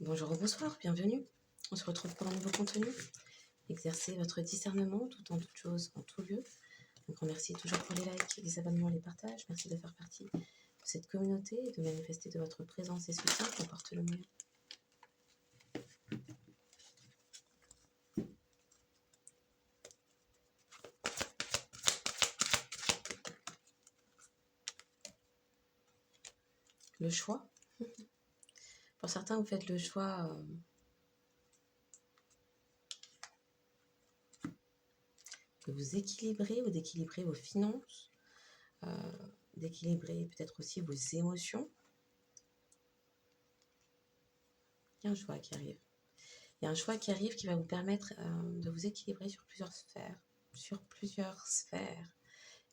Bonjour ou bonsoir, bienvenue. On se retrouve pour un nouveau contenu. Exercez votre discernement tout en toute chose, en tout lieu. Donc remercie toujours pour les likes, les abonnements, les partages. Merci de faire partie de cette communauté et de manifester de votre présence et soutien qui apporte le mieux. Le choix. Pour certains, vous faites le choix de vous équilibrer ou d'équilibrer vos finances, d'équilibrer peut-être aussi vos émotions. Il y a un choix qui arrive. Il y a un choix qui arrive qui va vous permettre de vous équilibrer sur plusieurs sphères.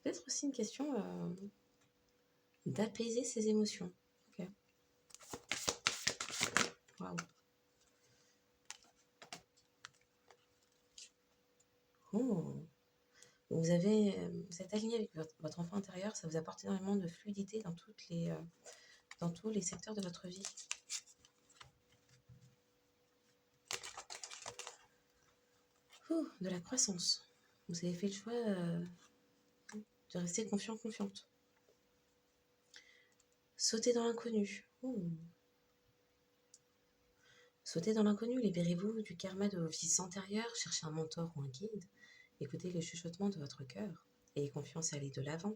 Peut-être aussi une question d'apaiser ses émotions. Ok. Waouh. Oh. Vous êtes aligné avec votre enfant intérieur, ça vous apporte énormément de fluidité dans tous les secteurs de votre vie. De la croissance. Vous avez fait le choix de rester confiante. Sauter dans l'inconnu. Sautez dans l'inconnu, libérez-vous du karma de vos vies antérieures, cherchez un mentor ou un guide, écoutez les chuchotements de votre cœur, ayez confiance et allez de l'avant.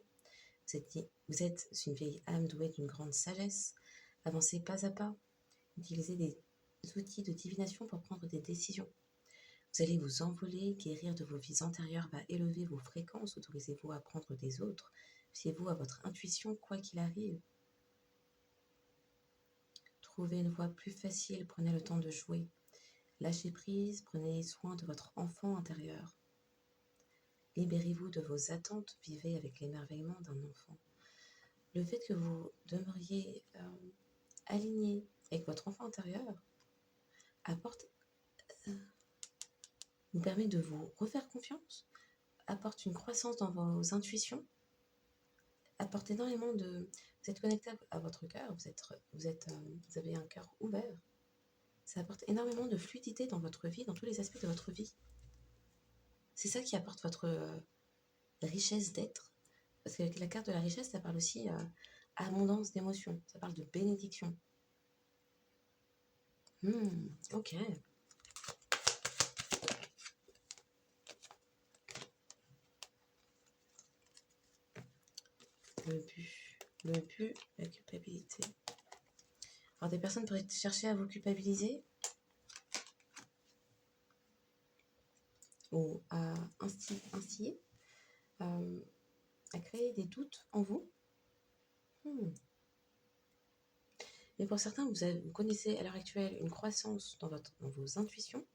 Vous êtes une vieille âme douée d'une grande sagesse, avancez pas à pas, utilisez des outils de divination pour prendre des décisions. Vous allez vous envoler, guérir de vos vies antérieures va élever vos fréquences, autorisez-vous à apprendre des autres, fiez-vous à votre intuition quoi qu'il arrive. Trouvez une voie plus facile, prenez le temps de jouer. Lâchez prise, prenez soin de votre enfant intérieur. Libérez-vous de vos attentes, vivez avec l'émerveillement d'un enfant. Le fait que vous demeuriez aligné avec votre enfant intérieur vous permet de vous refaire confiance, apporte une croissance dans vos intuitions, apporte énormément de... Vous êtes connecté à votre cœur, vous avez un cœur ouvert. Ça apporte énormément de fluidité dans votre vie, dans tous les aspects de votre vie. C'est ça qui apporte votre richesse d'être. Parce que la carte de la richesse, ça parle aussi abondance d'émotions. Ça parle de bénédiction. Ok. Le but, la culpabilité. Alors des personnes pourraient chercher à vous culpabiliser ou à instiller, à créer des doutes en vous. Mais pour certains, vous connaissez à l'heure actuelle une croissance dans vos intuitions,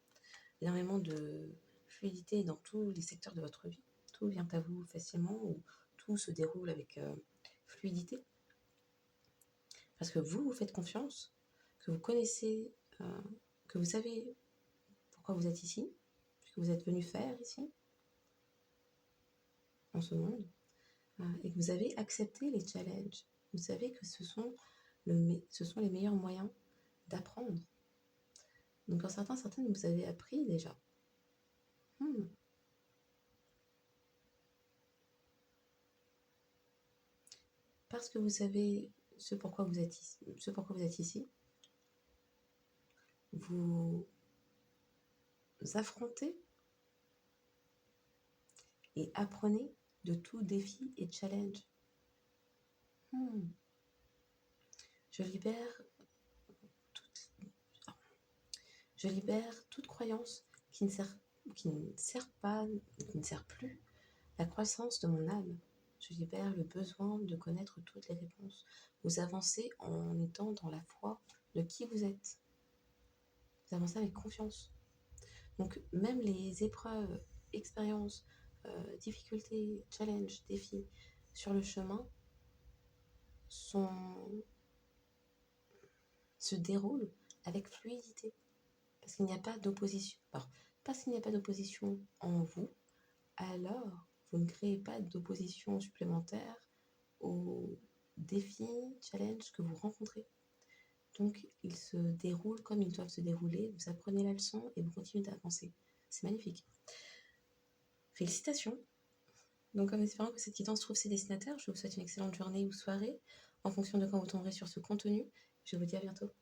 énormément de fluidité dans tous les secteurs de votre vie. Tout vient à vous facilement, ou tout se déroule avec fluidité. Parce que vous faites confiance, que vous connaissez, que vous savez pourquoi vous êtes ici, ce que vous êtes venu faire ici, dans ce monde, et que vous avez accepté les challenges. Vous savez que ce sont les meilleurs moyens d'apprendre. Donc pour certaines, vous avez appris déjà. Parce que vous savez ce pourquoi vous êtes ici, vous affrontez et apprenez de tout défi et challenge. Je libère toute croyance qui ne sert plus la croissance de mon âme. Je libère le besoin de connaître toutes les réponses. Vous avancez en étant dans la foi de qui vous êtes. Vous avancez avec confiance. Donc même les épreuves, expériences, difficultés, challenges, défis sur le chemin se déroulent avec fluidité. Parce qu'il n'y a pas d'opposition. Alors, parce qu'il n'y a pas d'opposition en vous, alors vous ne créez pas d'opposition supplémentaire aux défis, challenges que vous rencontrez. Donc, ils se déroulent comme ils doivent se dérouler. Vous apprenez la leçon et vous continuez d'avancer. C'est magnifique. Félicitations. Donc, en espérant que cette guidance trouve ses destinataires, je vous souhaite une excellente journée ou soirée en fonction de quand vous tomberez sur ce contenu. Je vous dis à bientôt.